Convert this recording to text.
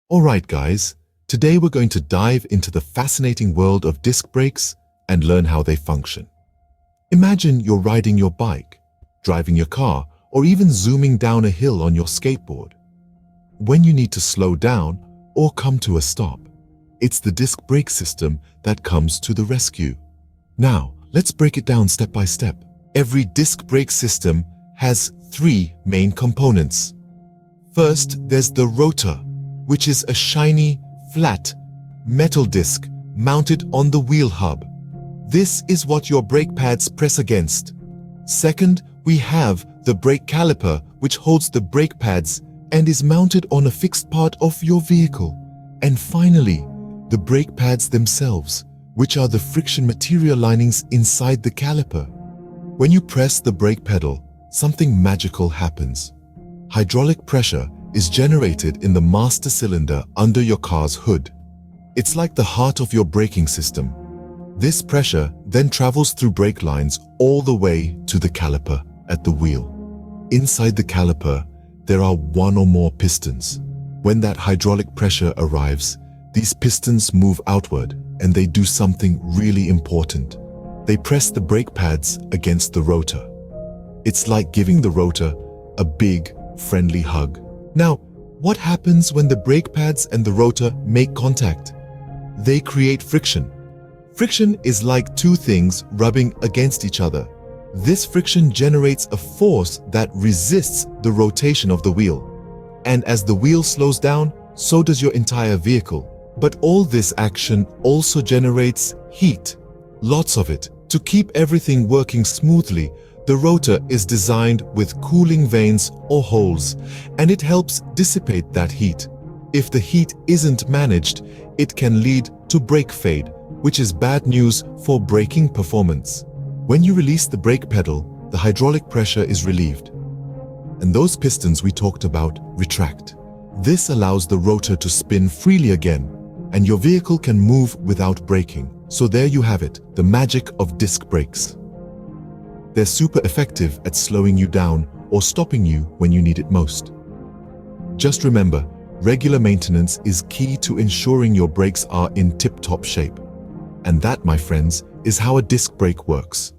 Alright guys, today we're going to dive into the fascinating world of disc brakes and learn how they function. Imagine you're riding your bike, driving your car, or even zooming down a hill on your skateboard. When you need to slow down or come to a stop, it's the disc brake system that comes to the rescue. Now, let's break it down step by step. Every disc brake system has three main components. First, there's the rotor, which is a shiny, flat, metal disc mounted on the wheel hub. This is what your brake pads press against. Second, we have the brake caliper, which holds the brake pads and is mounted on a fixed part of your vehicle. And finally, the brake pads themselves, which are the friction material linings inside the caliper. When you press the brake pedal, something magical happens. Hydraulic pressure is generated in the master cylinder under your car's hood. It's like the heart of your braking system. This pressure then travels through brake lines all the way to the caliper at the wheel. Inside the caliper, there are one or more pistons. When that hydraulic pressure arrives, these pistons move outward and they do something really important. They press the brake pads against the rotor. It's like giving the rotor a big, friendly hug. Now, what happens when the brake pads and the rotor make contact? They create friction. Friction is like two things rubbing against each other. This friction generates a force that resists the rotation of the wheel. And as the wheel slows down, so does your entire vehicle. But all this action also generates heat, lots of it. To keep everything working smoothly, the rotor is designed with cooling vanes or holes, and it helps dissipate that heat. If the heat isn't managed, it can lead to brake fade, which is bad news for braking performance. When you release the brake pedal, the hydraulic pressure is relieved, and those pistons we talked about retract. This allows the rotor to spin freely again, and your vehicle can move without braking. So there you have it, the magic of disc brakes. They're super effective at slowing you down or stopping you when you need it most. Just remember, regular maintenance is key to ensuring your brakes are in tip-top shape. And that, my friends, is how a disc brake works.